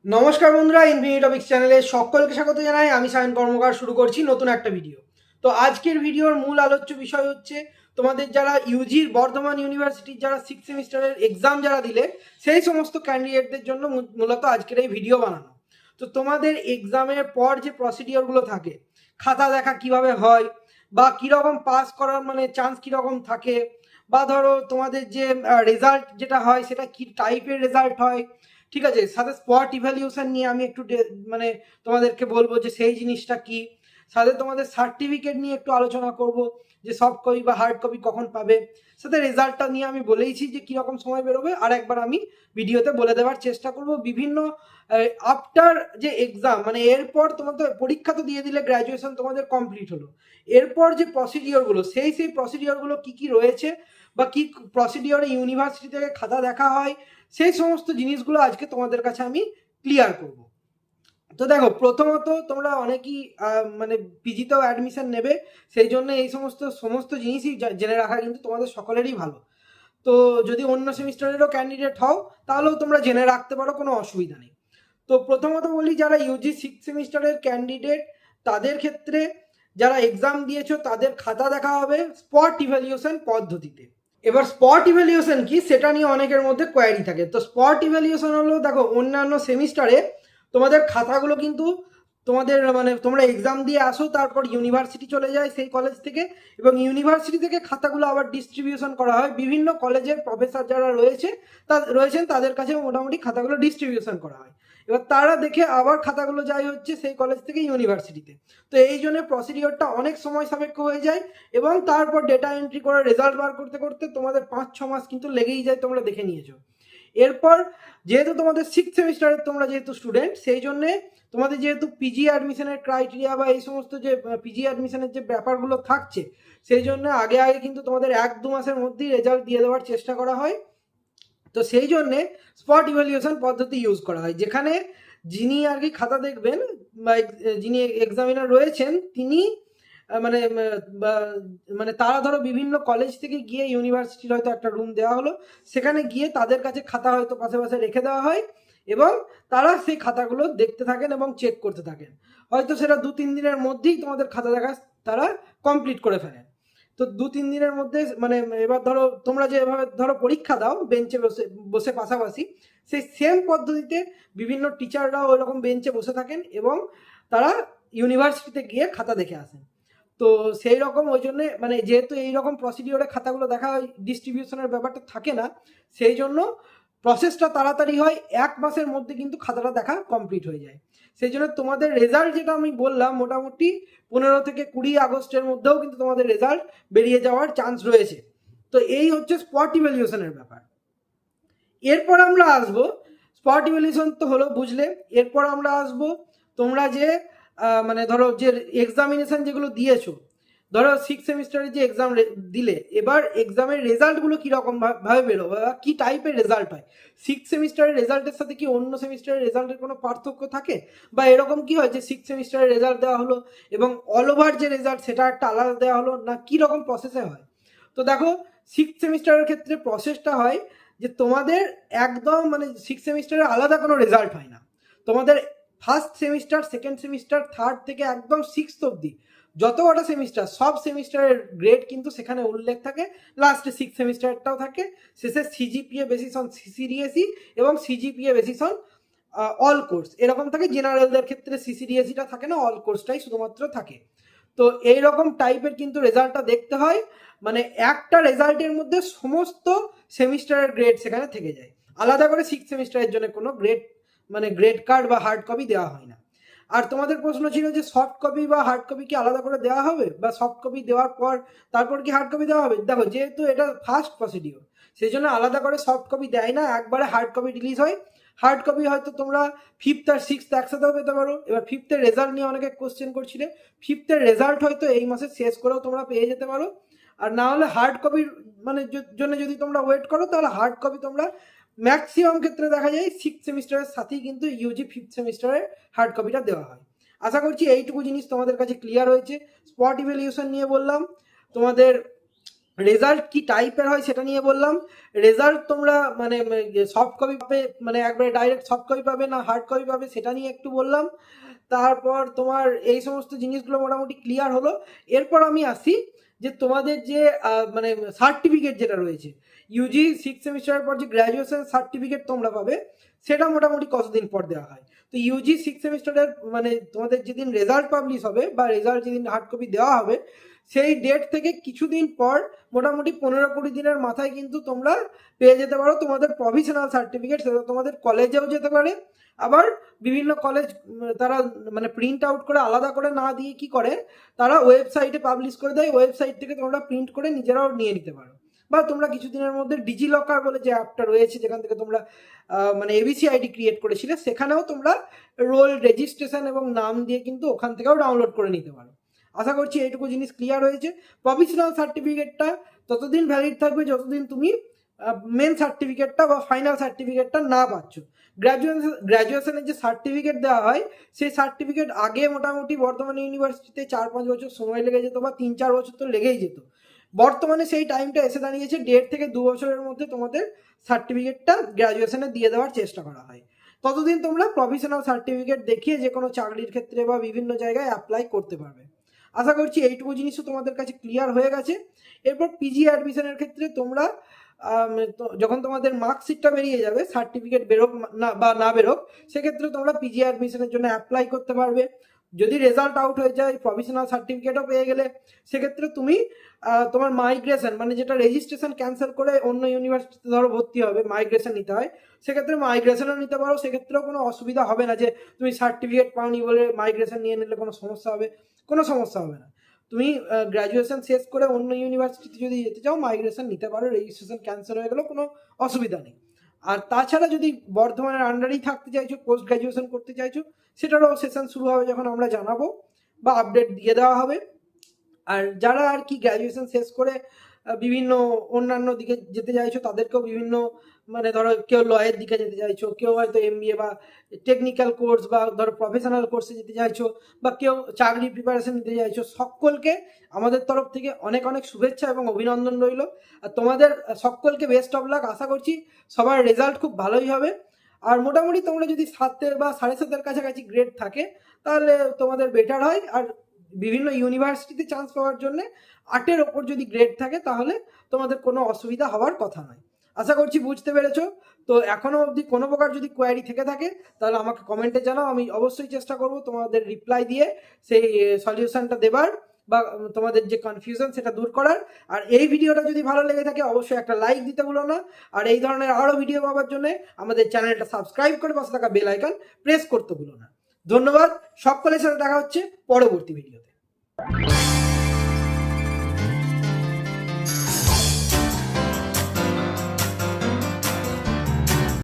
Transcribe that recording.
নমস্কার বন্ধুরা, infinity topics চ্যানেলে সকলকে স্বাগত জানাই। আমি সায়ন কর্মকার শুরু করছি নতুন একটা ভিডিও। তো আজকের ভিডিওর মূল আলোচ্য বিষয় হচ্ছে তোমাদের যারা ইউজির বর্ধমান ইউনিভার্সিটির যারা 6 সেমিস্টারের এক্সাম যারা দিলে সেই সমস্ত ক্যান্ডিডেটদের জন্য মূলত আজকের এই ভিডিও বানানো। তো তোমাদের এক্সামের পর যে প্রসিডিওরগুলো থাকে, খাতা দেখা কিভাবে হয় বা কীরকম পাস করার চান্স কীরকম থাকে, বা ধরো তোমাদের যে রেজাল্ট যেটা হয় সেটা কি টাইপের রেজাল্ট হয়, ঠিক আছে, সাথে স্পট ইভ্যালুয়েশন নিয়ে আমি একটু তোমাদেরকে বলবো যে সেই জিনিসটা কি, সাথে তোমাদের সার্টিফিকেট নিয়ে একটু আলোচনা করব যে সফট কপি বা হার্ড কপি কখন পাবে, সাথে রেজাল্টটা নিয়ে আমি বলেইছি যে কীরকম সময় বেরোবে, আর একবার আমি ভিডিওতে বলে দেওয়ার চেষ্টা করব বিভিন্ন আফটার যে এক্সাম, এরপর তোমাদের পরীক্ষা তো দিয়ে দিলে গ্র্যাজুয়েশন তোমাদের কমপ্লিট হলো, এরপর যে প্রসিডিওরগুলো সেই প্রসিডিওরগুলো কী কী রয়েছে বা কী প্রসিডিওরে ইউনিভার্সিটি থেকে খাতা দেখা হয়, সেই সমস্ত জিনিসগুলো আজকে তোমাদের কাছে আমি ক্লিয়ার করব। তো দেখো, প্রথমত তোমরা অনেকেই পিজিতেও অ্যাডমিশন নেবে, সেই জন্য এই সমস্ত জিনিসই জেনে রাখা কিন্তু তোমাদের সকলেরই ভালো। তো যদি অন্য সেমিস্টারেরও ক্যান্ডিডেট হও তাহলেও তোমরা জেনে রাখতে পারো, কোনো অসুবিধা নেই। তো প্রথমত বলি, যারা ইউজি 6 সেমিস্টারের ক্যান্ডিডেট তাদের ক্ষেত্রে যারা এক্সাম দিয়েছো তাদের খাতা দেখা হবে স্পট ইভ্যালুয়েশন পদ্ধতিতে। এবার স্পট ইভ্যালুয়েশন কি সেটা নিয়ে অনেকের মধ্যে কোয়ারি থাকে। তো স্পট ইভ্যালুয়েশন হলো, দেখো, অন্যান্য সেমিস্টারে তোমাদের খাতাগুলো কিন্তু তোমাদের তোমরা এক্সাম দিয়ে আসো, তারপর ইউনিভার্সিটি চলে যায় সেই কলেজ থেকে, এবং ইউনিভার্সিটি থেকে খাতাগুলো আবার ডিস্ট্রিবিউশন করা হয় বিভিন্ন কলেজের প্রফেসর যারা রয়েছেন তাদের কাছে মোটামুটি খাতাগুলো ডিস্ট্রিবিউশন করা হয়। এবার তারা দেখে আবার খাতাগুলো যায় হচ্ছে সেই কলেজ থেকে ইউনিভার্সিটিতে। তো এই জন্য প্রসিডিওরটা অনেক সময় সাপেক্ষ হয়ে যায়, এবং তারপর ডেটা এন্ট্রি করে রেজাল্ট বার করতে করতে তোমাদের 5-6 মাস কিন্তু লেগেই যায়, তোমরা দেখে নিয়েছো। এরপর যেহেতু তোমাদের 6 সেমিস্টারের তোমরা যেহেতু স্টুডেন্ট, সেই জন্যে তোমাদের যেহেতু পিজি অ্যাডমিশনের ক্রাইটেরিয়া বা এই সমস্ত যে পিজি অ্যাডমিশনের যে ব্যাপারগুলো থাকছে, সেই জন্য আগে কিন্তু তোমাদের 1-2 মাসের মধ্যেই রেজাল্ট দিয়ে দেওয়ার চেষ্টা করা হয়। তো সেই জন্যে স্পট ইভ্যালুয়েশন পদ্ধতি ইউজ করা হয়, যেখানে যিনি আর কি খাতা দেখবেন বা যিনি এক্সামিনার রয়েছেন তিনি মানে মানে তারা ধরো বিভিন্ন কলেজ থেকে গিয়ে ইউনিভার্সিটির হয়তো একটা রুম দেওয়া হলো, সেখানে গিয়ে তাদের কাছে খাতা হয়তো পাশে পাশে রেখে দেওয়া হয়, এবং তারা সেই খাতাগুলো দেখতে থাকেন এবং চেক করতে থাকেন। হয়তো সেটা 2-3 দিনের মধ্যেই তোমাদের খাতা দেখা তারা কমপ্লিট করে ফেলেন। তো 2-3 দিনের মধ্যে এবার ধরো তোমরা যেভাবে ধরো পরীক্ষা দাও বেঞ্চে বসে বসে পাশাপাশি, সেই সেম পদ্ধতিতে বিভিন্ন টিচাররাও ওইরকম বেঞ্চে বসে থাকেন এবং তারা ইউনিভার্সিটিতে গিয়ে খাতা দেখে আসেন। তো সেই রকম ওই জন্যে যেহেতু এইরকম প্রসিডিওরে খাতাগুলো দেখা হয়, ডিস্ট্রিবিউশনের ব্যাপারটা থাকে না, সেই জন্য প্রসেসটা তাড়াতাড়ি হয়, 1 মাসের মধ্যে কিন্তু খাতাটা দেখা কমপ্লিট হয়ে যায়। সেই জন্য তোমাদের রেজাল্ট যেটা আমি বললাম, মোটামুটি 15 থেকে 20 আগস্টের মধ্যেও কিন্তু তোমাদের রেজাল্ট বেরিয়ে যাওয়ার চান্স রয়েছে। তো এই হচ্ছে স্পট ইভ্যালুয়েশনের ব্যাপার। এরপর আমরা আসবো, স্পট ইভ্যালুয়েশন তো হলো বুঝলে, এরপর আমরা আসবো তোমরা যে ধরো যে এক্সামিনেশন যেগুলো দিয়েছো, ধরো 6 সেমিস্টারের যে এক্সাম দিলে, এবার এক্সামের রেজাল্টগুলো কীরকম ভাবে বেরোবে বা কী টাইপের রেজাল্ট হয়, 6 সেমিস্টারের রেজাল্টের সাথে কি অন্য সেমিস্টারের রেজাল্টের কোনো পার্থক্য থাকে, বা এরকম কি হয় যে 6 সেমিস্টারের রেজাল্ট দেওয়া হলো এবং অল ওভার যে রেজাল্ট সেটা একটা আলাদা দেওয়া হলো, না কীরকম প্রসেসে হয়। তো দেখো, 6 সেমিস্টারের ক্ষেত্রে প্রসেসটা হয় যে তোমাদের একদম 6 সেমিস্টারে আলাদা কোনো রেজাল্ট হয় না, তোমাদের first semester, second semester, third থেকে একদম 6th অবধি যত কটা সেমিস্টার, সব সেমিস্টারের গ্রেড কিন্তু সেখানে উল্লেখ থাকে, লাস্টে 6 সেমিস্টারটাও থাকে, শেষে সিজিপিএ বেসিস অন সিসিডিএসই এবং CGPA basis on all course এরকম থাকে। জেনারেলদের ক্ষেত্রে সিসিডিএসিটা থাকে না, অল কোর্সটাই শুধুমাত্র থাকে। তো এইরকম টাইপের কিন্তু রেজাল্টটা দেখতে হয়, একটা রেজাল্টের মধ্যে সমস্ত সেমিস্টারের গ্রেড সেখানে থেকে যায়, আলাদা করে 6 সেমিস্টারের জন্য কোনো গ্রেড কার্ড বা হার্ড কপি দেওয়া হয় না। আর তোমাদের প্রশ্ন ছিল যে সফট কপি বা হার্ড কপি কি আলাদা করে দেওয়া হবে, বা সফট কপি দেওয়ার পর তারপর কি হার্ড কপি দেওয়া হবে। দেখো, যেহেতু এটা ফার্স্ট প্রসিডিওর, সেই জন্য আলাদা করে সফট কপি দেয় না, একবারে হার্ড কপি রিলিজ হয়। হার্ড কপি হয়তো তোমরা 5th আর 6th একসাথেও পেতে পারো। এবার 5th-এর রেজাল্ট নিয়ে অনেকে কোশ্চেন করছিলে, 5th-এর রেজাল্ট হয়তো এই মাসে শেষ করেও তোমরা পেয়ে যেতে পারো। আর না হলে হার্ড কপির জন্য যদি তোমরা ওয়েট করো, তাহলে হার্ড কপি তোমরা ম্যাক্সিমাম ক্ষেত্রে দেখা যায় 6 সেমিস্টারের সাথেই কিন্তু ইউজি 5th সেমিস্টারের হার্ড কপিটা দেওয়া হয়। আশা করছি এইটুকু জিনিস তোমাদের কাছে ক্লিয়ার হয়েছে। স্পট ইভ্যালুয়েশন নিয়ে বললাম, তোমাদের রেজাল্ট কি টাইপের হয় সেটা নিয়ে বললাম। রেজাল্ট তোমরা মানে সফট কপি পাবে, মানে একবারে ডাইরেক্ট সফট কপি পাবে না হার্ড কপি পাবে সেটা নিয়ে একটু বললাম। তারপর তোমার এই সমস্ত জিনিসগুলো মোটামুটি ক্লিয়ার হলো। এরপর আমি আসি যে তোমাদের যে মানে সার্টিফিকেট যেটা রয়েছে, ইউজি 6 সেমিস্টারের পর যে গ্র্যাজুয়েশন সার্টিফিকেট তোমরা পাবে, সেটা মোটামুটি কতদিন পর দেওয়া হয়। তো ইউজি 6 সেমিস্টারের মানে তোমাদের যেদিন রেজাল্ট পাবলিশ হবে বা রেজাল্ট যেদিন হার্ড কপি দেওয়া হবে, সেই ডেট থেকে কিছুদিন পর মোটামুটি 15-20 দিনের মাথায় কিন্তু তোমরা পেয়ে যেতে পারো তোমাদের প্রভিশনাল সার্টিফিকেট। সেটা তোমাদের কলেজেও যেতে পারে, আবার বিভিন্ন কলেজ তারা মানে প্রিন্ট আউট করে আলাদা করে না দিয়ে কি করে, তারা ওয়েবসাইটে পাবলিশ করে দেয়, ওয়েবসাইট থেকে তোমরা প্রিন্ট করে নিজেরাও নিয়ে নিতে পারো। বা তোমরা কিছুদিনের মধ্যে ডিজি লকার বলে যে অ্যাপটা রয়েছে, যেখান থেকে তোমরা মানে এবিসি আইডি ক্রিয়েট করেছিলে, সেখানেও তোমরা রোল রেজিস্ট্রেশন এবং নাম দিয়ে কিন্তু ওখান থেকেও ডাউনলোড করে নিতে পারো। আশা করছি এইটুকু জিনিস ক্লিয়ার হয়েছে। প্রভিশনাল সার্টিফিকেটটা ততদিন ভ্যালিড থাকবে যতদিন তুমি মেন সার্টিফিকেটটা বা ফাইনাল সার্টিফিকেটটা না পাচ্ছ। গ্র্যাজুয়েশনের যে সার্টিফিকেট দেওয়া হয়, সেই সার্টিফিকেট আগে মোটামুটি বর্তমানে ইউনিভার্সিটিতে 4-5 বছর সময় লেগে যেত, বা 3-4 বছর তো লেগেই যেত। বর্তমানে সেই টাইমটা এসে দাঁড়িয়েছে 1.5 থেকে 2 বছরের মধ্যে তোমাদের সার্টিফিকেটটা গ্র্যাজুয়েশনে দিয়ে দেওয়ার চেষ্টা করা হয়। ততদিন তোমরা প্রফেশনাল সার্টিফিকেট দেখিয়ে যে কোনো চাকরির ক্ষেত্রে বা বিভিন্ন জায়গায় অ্যাপ্লাই করতে পারবে। আশা করছি এইটুকু জিনিসও তোমাদের কাছে ক্লিয়ার হয়ে গেছে। এরপর পিজি অ্যাডমিশনের ক্ষেত্রে তোমরা যখন তোমাদের মার্কশিটটা বেরিয়ে যাবে, সার্টিফিকেট বেরোক না বা না বেরোক, সেক্ষেত্রে তোমরা পিজি অ্যাডমিশনের জন্য অ্যাপ্লাই করতে পারবে। যদি রেজাল্ট আউট হয়ে যায়, প্রভিশনাল সার্টিফিকেটও পেয়ে গেলে, সেক্ষেত্রে তুমি তোমার মাইগ্রেশন মানে যেটা রেজিস্ট্রেশন ক্যান্সেল করে অন্য ইউনিভার্সিটিতে ধরো ভর্তি হবে, মাইগ্রেশন নিতে হয়, সেক্ষেত্রে মাইগ্রেশনও নিতে পারো। সেক্ষেত্রেও কোনো অসুবিধা হবে না যে তুমি সার্টিফিকেট পাওনি বলে মাইগ্রেশন নিয়ে নিলে কোনো সমস্যা হবে, কোনো সমস্যা হবে না। তুমি গ্র্যাজুয়েশন শেষ করে অন্য ইউনিভার্সিটিতে যদি যেতে চাও, মাইগ্রেশন নিতে পারো, রেজিস্ট্রেশন ক্যান্সেল হয়ে গেলেও কোনো অসুবিধা নেই। আর তাছাড়া যদি বর্ধমানের আন্ডারেই থাকতে চাইছো, পোস্ট গ্র্যাজুয়েশন করতে চাইছো, সেটারও সেশন শুরু হবে যখন আমরা জানাবো বা আপডেট দিয়ে দেওয়া হবে। আর যারা আর কি গ্র্যাজুয়েশন শেষ করে বিভিন্ন অন্যান্য দিকে যেতে চাইছো, তাদেরকেও বিভিন্ন মানে ধরো কেউ লয়ের দিকে যেতে চাইছো, কেউ হয়তো এমবিএ বা টেকনিক্যাল কোর্স বা ধরো প্রফেশনাল কোর্সে যেতে চাইছো, বা কেউ চাকরি প্রিপারেশন নিতে চাইছো, সকলকে আমাদের তরফ থেকে অনেক অনেক শুভেচ্ছা এবং অভিনন্দন রইল। আর তোমাদের সকলকে বেস্ট অফ লাক। আশা করছি সবার রেজাল্ট খুব ভালোই হবে। আর মোটামুটি তোমরা যদি 7 বা 7.5 কাছাকাছি গ্রেড থাকে, তাহলে তোমাদের বেটার হয়। আর বিভিন্ন ইউনিভার্সিটিতে চান্স পাওয়ার জন্য 8-এর ওপর যদি গ্রেড থাকে, তাহলে তোমাদের কোনো অসুবিধা হওয়ার কথা নয়। আশা করছি বুঝতে পেরেছো। তো এখনো অবধি কোনো প্রকার যদি কোয়ারি থেকে থাকে, তাহলে আমাকে কমেন্টে জানাও, আমি অবশ্যই চেষ্টা করব তোমাদের রিপ্লাই দিয়ে সেই সলিউশনটা দেবার বা তোমাদের যে কনফিউশন সেটা দূর করার। আর এই ভিডিওটা যদি ভালো লেগে থাকে, অবশ্যই একটা লাইক দিতে ভুলো না। আর এই ধরনের আরও ভিডিও পাওয়ার জন্য আমাদের চ্যানেলটা সাবস্ক্রাইব করে পাশে থাকা বেল আইকন প্রেস করতে ভুলো না। ধন্যবাদ। সকলের সাথে দেখা হচ্ছে পরবর্তী ভিডিওতে।